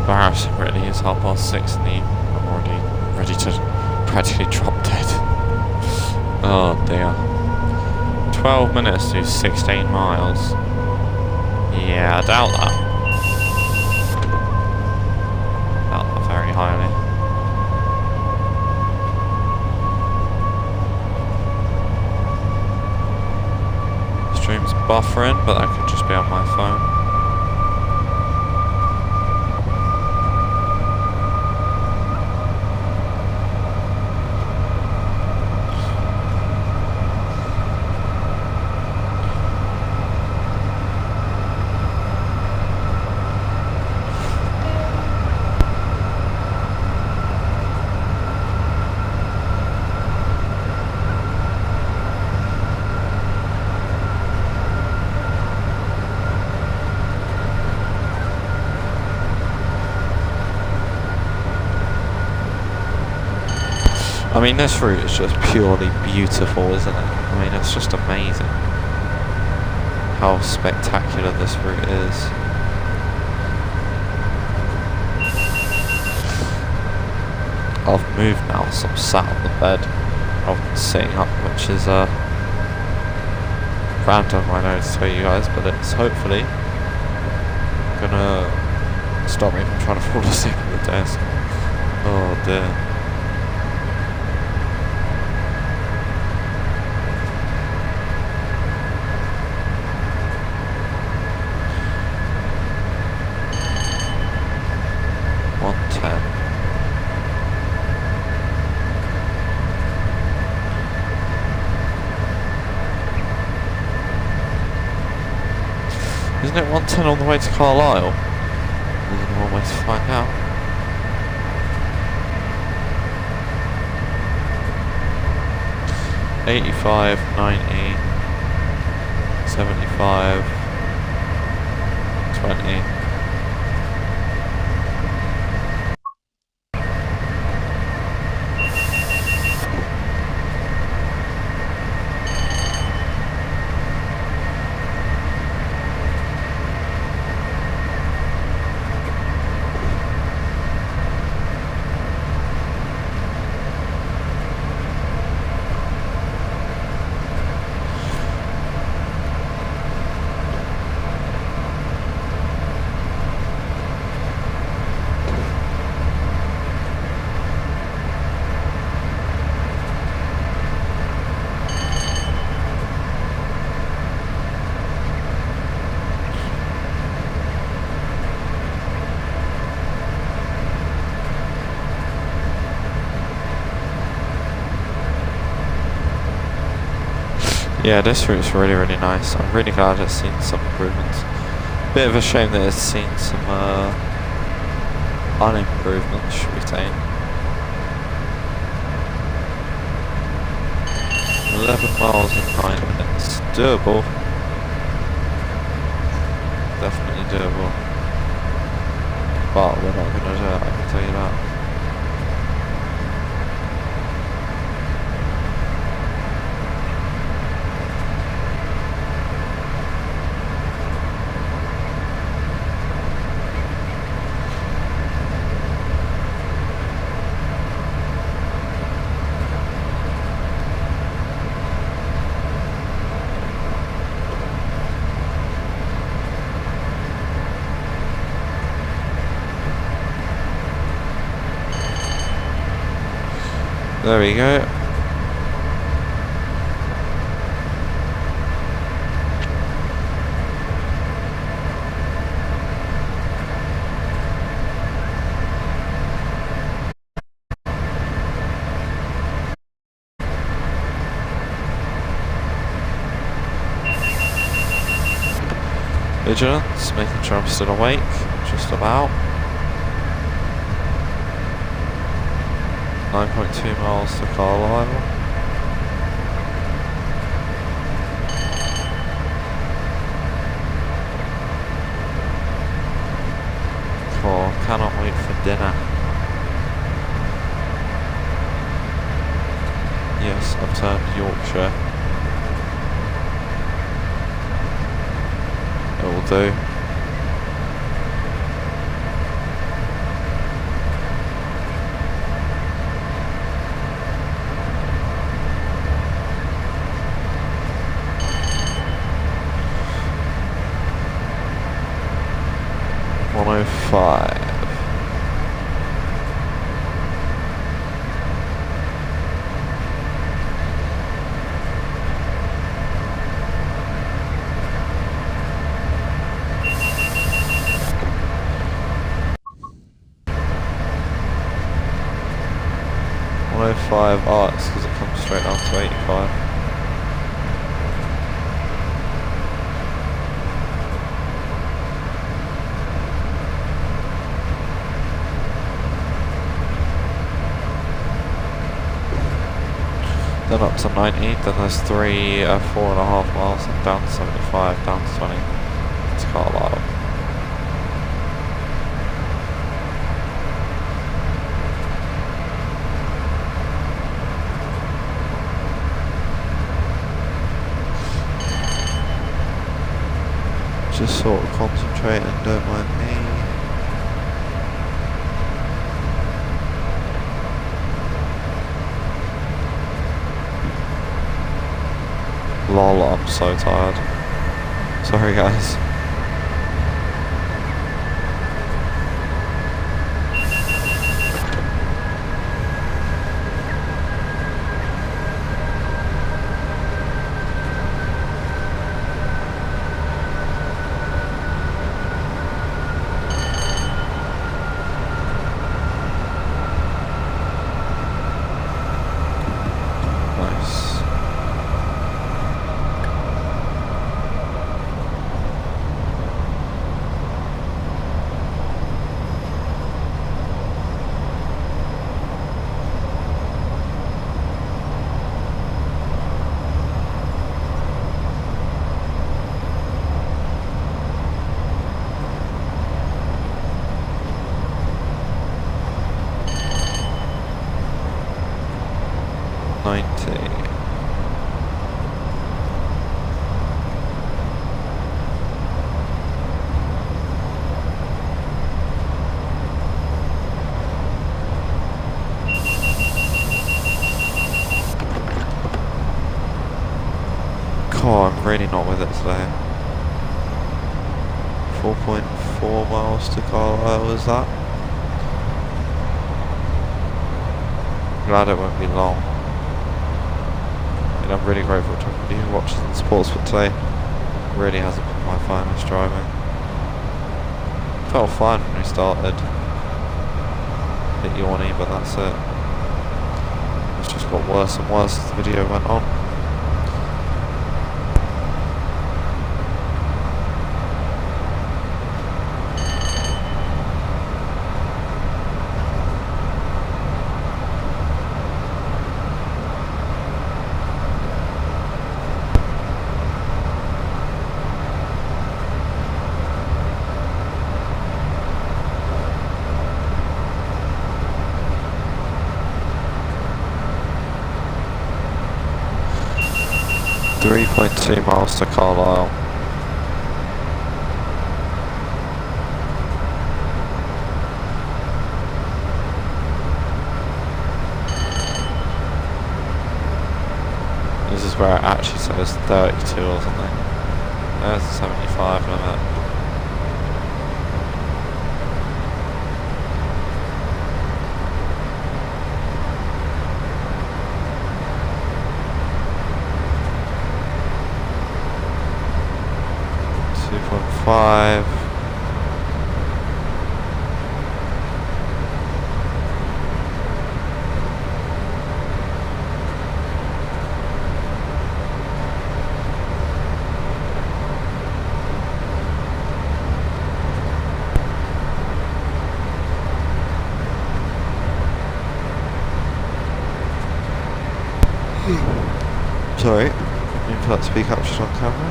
Embarrassing really, it's 6:30 and I'm already ready to practically drop dead. Oh dear. 12 minutes to 16 miles. Yeah, I doubt that. Doubt that very highly. The stream's buffering, but that could just be on my phone. I mean, this route is just purely beautiful, isn't it? I mean, it's just amazing how spectacular this route is. I've moved now, so I'm sat on the bed rather than sitting up, which is random, I know, to tell you guys, but it's hopefully gonna stop me from trying to fall asleep at the desk. Oh dear. Isn't it 110 on the way to Carlisle? There's only one way to find out. $85, $90, $75, $20. Yeah, this route's really, really nice. I'm really glad it's seen some improvements. Bit of a shame that it's seen some unimprovements, should we say. 11 miles in 9 minutes. Doable. Definitely doable. But we're not going to do it, I can tell you that. There we go. Vigilance, making sure I'm still awake, just about. 9.2 miles to Carlisle. Oh, cannot wait for dinner. Yes, I've turned Yorkshire. It will do. $105. Oh, it's because it comes straight down to 85. Then up to 90, then there's 4.5 miles, and down to 75, down to 20, to Carlisle. Just sort of concentrating, don't mind me. Lol, I'm so tired. Sorry guys. Oh, I'm really not with it today. 4.4 miles to Carlisle, is that? Glad it won't be long. And I'm really grateful to everybody who watches and supports for today. It really hasn't been my finest driving. Felt fine when we started. Hit yawny, but that's it. It's just got worse and worse as the video went on. .2 miles to Carlisle. This is where it actually says 32 or something. There's 75 limit. .5. Sorry, you put that to be captured on camera.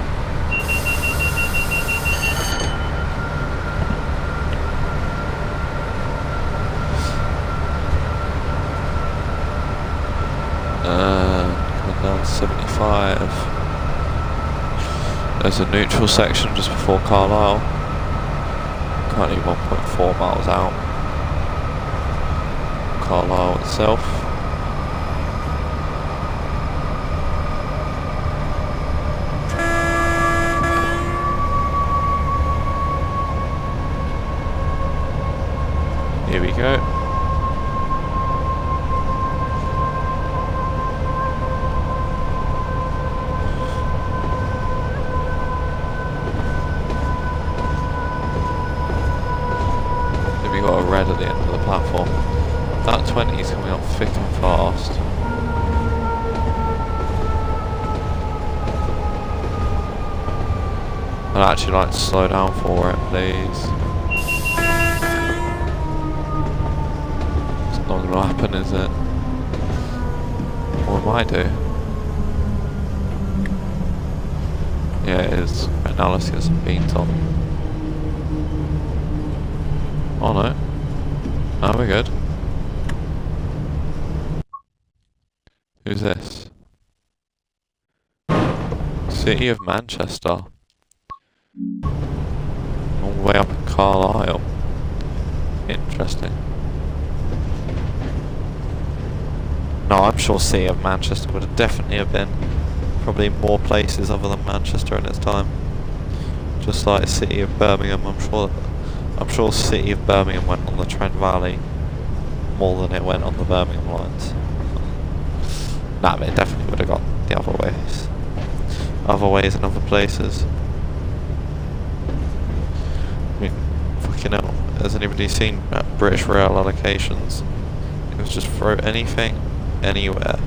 Coming down to 75. There's a neutral section just before Carlisle. Currently 1.4 miles out. Carlisle itself. Here we go. Then we got a red at the end of the platform. That 20 is coming up thick and fast. I'd actually like to slow down for it, please. It's not going to happen, is it? Or it might do. Yeah, it is. Right now, let's get some beans on. Oh no. Oh, we're good. Who's this? City of Manchester. All the way up in Carlisle. Interesting. No, I'm sure City of Manchester would have definitely have been probably more places other than Manchester in its time. Just like City of Birmingham, I'm sure City of Birmingham went on the Trent Valley more than it went on the Birmingham lines. Nah, but it definitely would have gone the other ways. Other ways and other places. I mean, fucking hell, has anybody seen British rail allocations? It was just throw anything, anywhere.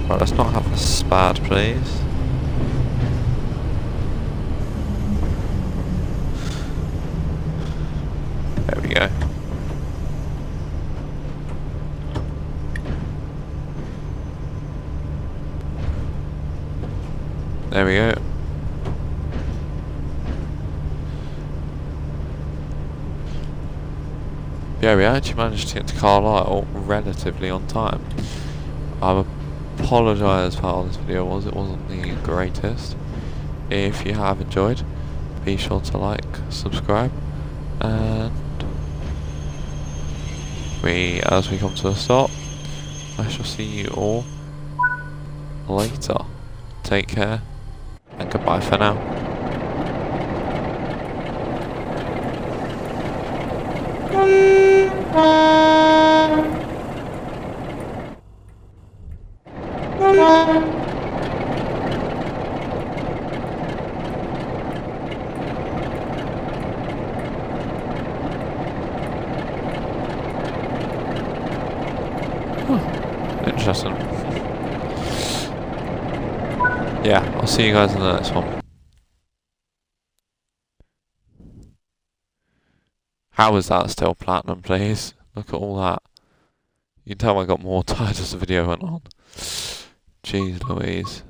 Right, let's not have a spad, please. There we go. There we go. Yeah, we actually managed to get to Carlisle relatively on time. I apologise for how this video was, it wasn't the greatest. If you have enjoyed, be sure to like, subscribe, and as we come to a stop, I shall see you all later. Take care, and goodbye for now. Interesting. Yeah, I'll see you guys in the next one. How is that still platinum, please? Look at all that. You can tell I got more tired as the video went on. Jeez Louise.